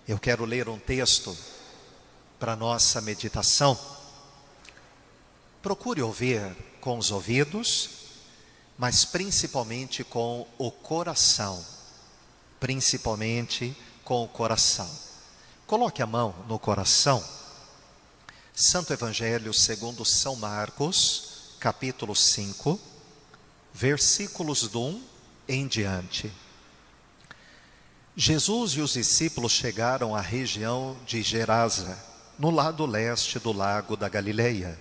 Eu quero ler um texto para nossa meditação. Procure ouvir com os ouvidos, mas principalmente com o coração. Principalmente com o coração. Coloque a mão no coração. Santo Evangelho segundo São Marcos, capítulo 5, versículos do 1 em diante. Jesus e os discípulos chegaram à região de Gerasa, no lado leste do lago da Galileia.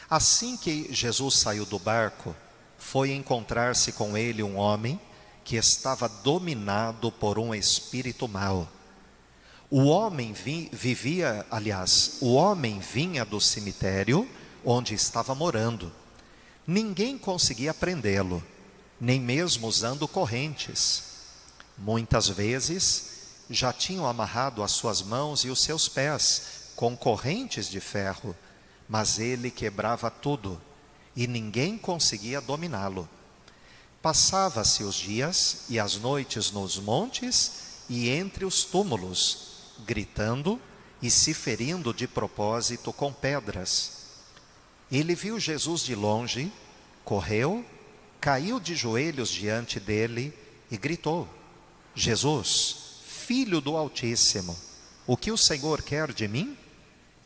Assim que Jesus saiu do barco, foi encontrar-se com ele um homem que estava dominado por um espírito mau. O homem vinha do cemitério onde estava morando. Ninguém conseguia prendê-lo, nem mesmo usando correntes. Muitas vezes já tinham amarrado as suas mãos e os seus pés com correntes de ferro, mas ele quebrava tudo e ninguém conseguia dominá-lo. Passava-se os dias e as noites nos montes e entre os túmulos, gritando e se ferindo de propósito com pedras. Ele viu Jesus de longe, correu, caiu de joelhos diante dele e gritou: Jesus, Filho do Altíssimo, o que o Senhor quer de mim?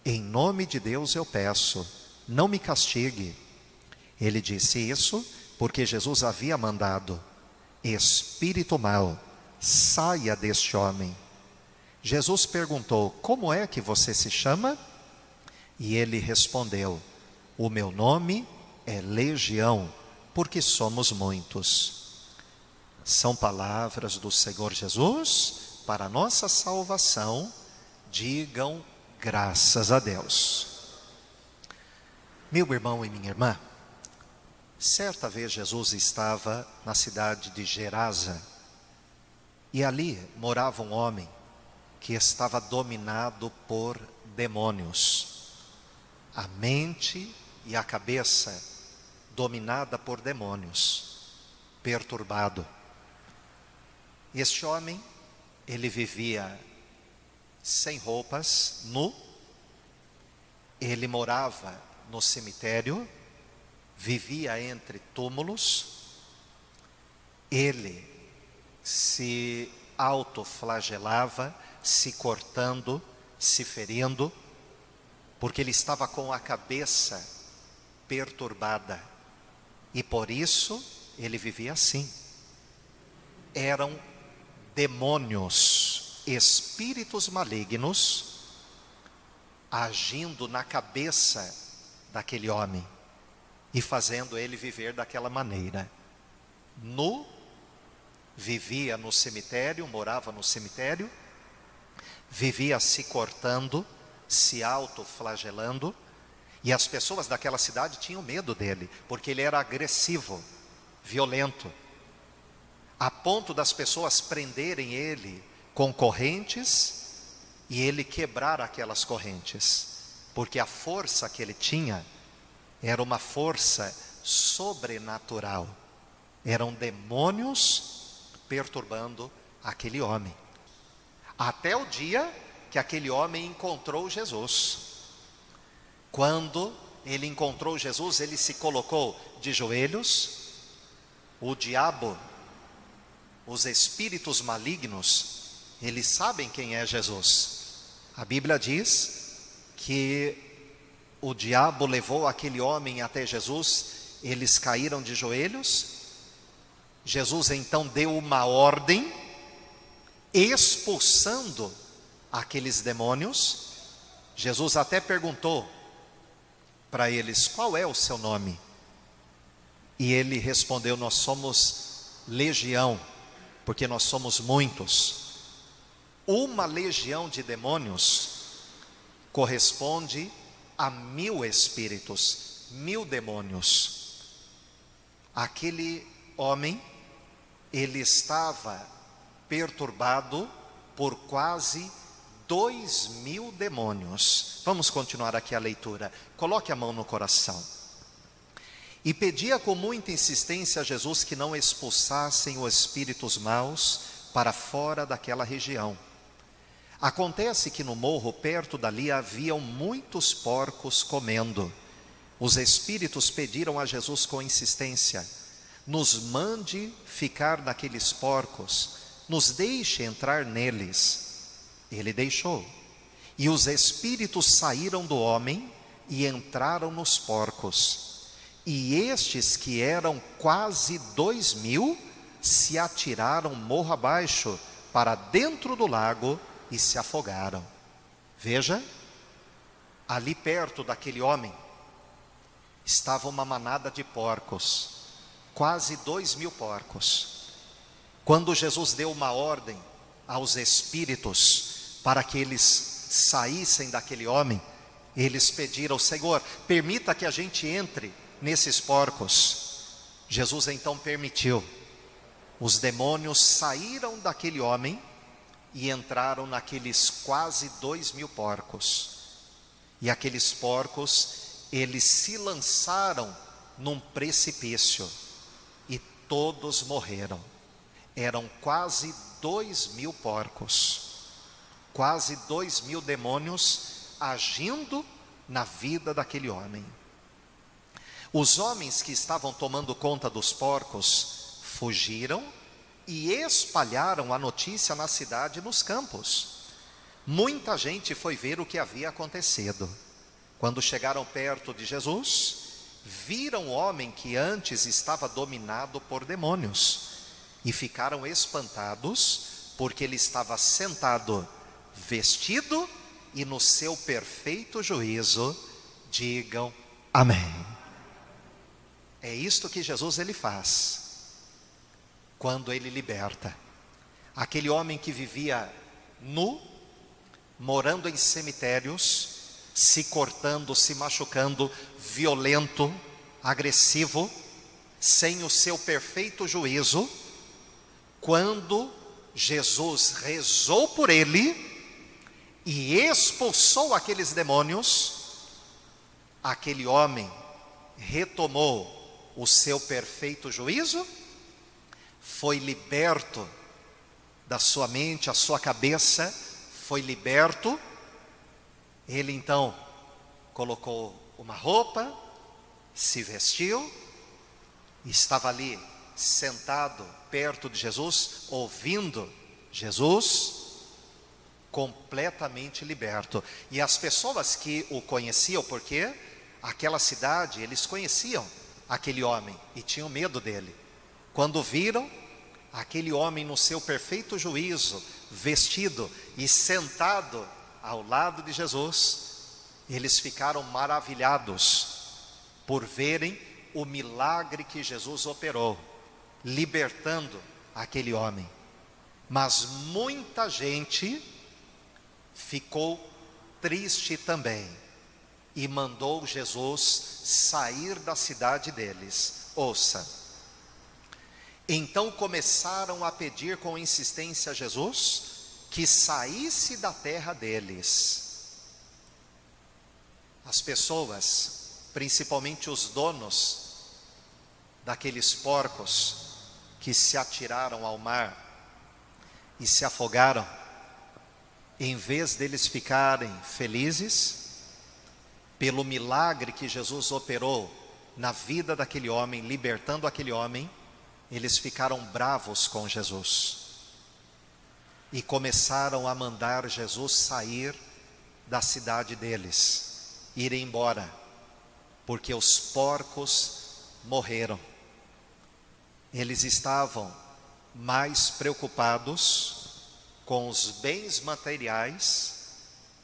Em nome de Deus eu peço, não me castigue. Ele disse isso porque Jesus havia mandado: Espírito mau, saia deste homem. Jesus perguntou: como é que você se chama? E ele respondeu: o meu nome é Legião, porque somos muitos. São palavras do Senhor Jesus para a nossa salvação. Digam graças a Deus. Meu irmão e minha irmã, certa vez Jesus estava na cidade de Gerasa, e ali morava um homem que estava dominado por demônios. A mente e a cabeça dominada por demônios, perturbado. Este homem, ele vivia sem roupas, nu. Ele morava no cemitério, vivia entre túmulos. Ele se autoflagelava, se cortando, se ferindo, porque ele estava com a cabeça perturbada. E por isso ele vivia assim. Eram demônios, espíritos malignos, agindo na cabeça daquele homem e fazendo ele viver daquela maneira. Nu, vivia no cemitério, morava no cemitério, vivia se cortando, se autoflagelando, e as pessoas daquela cidade tinham medo dele, porque ele era agressivo, violento, a ponto das pessoas prenderem ele com correntes e ele quebrar aquelas correntes, porque a força que ele tinha era uma força sobrenatural. Eram demônios perturbando aquele homem. Até o dia que aquele homem encontrou Jesus. Quando ele encontrou Jesus, ele se colocou de joelhos. O diabo, os espíritos malignos, eles sabem quem é Jesus. A Bíblia diz que o diabo levou aquele homem até Jesus, eles caíram de joelhos. Jesus então deu uma ordem, expulsando aqueles demônios. Jesus até perguntou para eles: qual é o seu nome? E ele respondeu: nós somos legião, porque nós somos muitos. Uma legião de demônios corresponde a 1000 espíritos, 1000 demônios. Aquele homem, ele estava perturbado por quase 2000 demônios. Vamos continuar aqui a leitura. Coloque a mão no coração. E pedia com muita insistência a Jesus que não expulsassem os espíritos maus para fora daquela região. Acontece que no morro perto dali haviam muitos porcos comendo. Os espíritos pediram a Jesus com insistência: nos mande ficar naqueles porcos, nos deixe entrar neles. Ele deixou. E os espíritos saíram do homem e entraram nos porcos. E estes, que eram quase 2.000, se atiraram morro abaixo para dentro do lago e se afogaram. Veja, ali perto daquele homem estava uma manada de porcos, quase 2.000 porcos. Quando Jesus deu uma ordem aos espíritos para que eles saíssem daquele homem, eles pediram: Senhor, permita que a gente entre nesses porcos. Jesus então permitiu. Os demônios saíram daquele homem e entraram naqueles quase 2.000 porcos. E aqueles porcos, eles se lançaram num precipício e todos morreram. Eram quase 2.000 porcos, quase 2.000 demônios agindo na vida daquele homem. Os homens que estavam tomando conta dos porcos fugiram e espalharam a notícia na cidade e nos campos. Muita gente foi ver o que havia acontecido. Quando chegaram perto de Jesus, viram o homem que antes estava dominado por demônios e ficaram espantados, porque ele estava sentado, vestido e no seu perfeito juízo. Digam amém. É isto que Jesus ele faz quando ele liberta. Aquele homem que vivia nu, morando em cemitérios, se cortando, se machucando, violento, agressivo, sem o seu perfeito juízo, quando Jesus rezou por ele e expulsou aqueles demônios, aquele homem retomou o seu perfeito juízo, foi liberto da sua mente, a sua cabeça foi liberto. Ele então colocou uma roupa, se vestiu, estava ali sentado perto de Jesus, ouvindo Jesus, completamente liberto. E as pessoas que o conheciam, porque aquela cidade, eles conheciam aquele homem e tinham medo dele. Quando viram aquele homem no seu perfeito juízo, vestido e sentado ao lado de Jesus, eles ficaram maravilhados por verem o milagre que Jesus operou, libertando aquele homem. Mas muita gente ficou triste também e mandou Jesus sair da cidade deles. Ouça. Então começaram a pedir com insistência a Jesus que saísse da terra deles. As pessoas, principalmente os donos daqueles porcos que se atiraram ao mar e se afogaram, em vez deles ficarem felizes pelo milagre que Jesus operou na vida daquele homem, libertando aquele homem, eles ficaram bravos com Jesus e começaram a mandar Jesus sair da cidade deles, ir embora, porque os porcos morreram. Eles estavam mais preocupados com os bens materiais,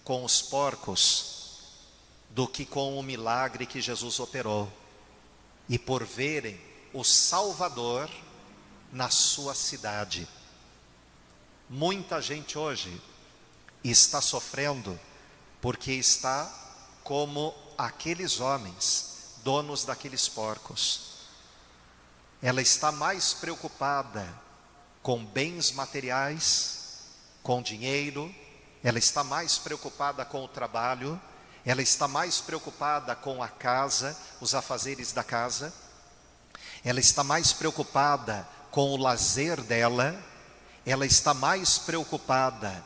com os porcos, do que com o milagre que Jesus operou. E por verem o Salvador na sua cidade. Muita gente hoje está sofrendo porque está como aqueles homens, donos daqueles porcos. Ela está mais preocupada com bens materiais, com dinheiro, ela está mais preocupada com o trabalho, ela está mais preocupada com a casa, os afazeres da casa. Ela está mais preocupada com o lazer dela, ela está mais preocupada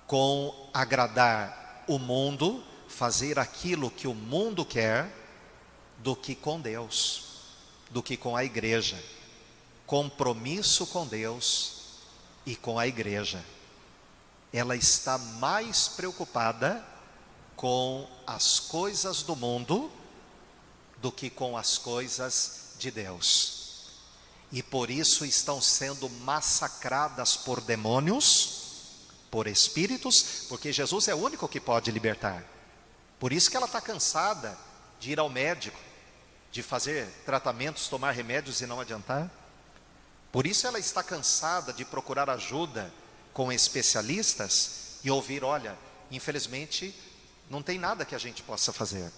com agradar o mundo, fazer aquilo que o mundo quer, do que com Deus, do que com a igreja. Compromisso com Deus e com a igreja. Ela está mais preocupada com as coisas do mundo do que com as coisas de Deus. E por isso estão sendo massacradas por demônios, por espíritos, porque Jesus é o único que pode libertar. Por isso que ela está cansada de ir ao médico, de fazer tratamentos, tomar remédios e não adiantar. Por isso ela está cansada de procurar ajuda com especialistas e ouvir: olha, infelizmente não tem nada que a gente possa fazer.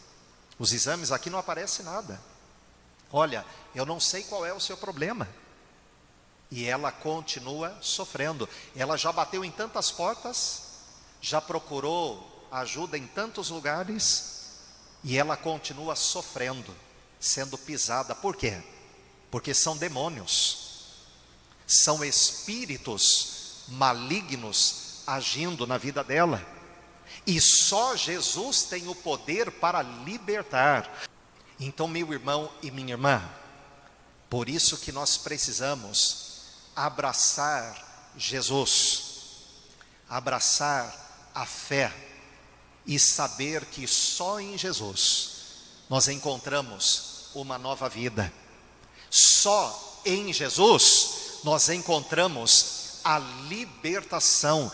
Os exames aqui não aparece nada. Olha, eu não sei qual é o seu problema. E ela continua sofrendo. Ela já bateu em tantas portas, já procurou ajuda em tantos lugares, e ela continua sofrendo, sendo pisada. Por quê? Porque são demônios, são espíritos malignos agindo na vida dela. E só Jesus tem o poder para libertar. Então, meu irmão e minha irmã, por isso que nós precisamos abraçar Jesus, abraçar a fé e saber que só em Jesus nós encontramos uma nova vida. Só em Jesus nós encontramos a libertação.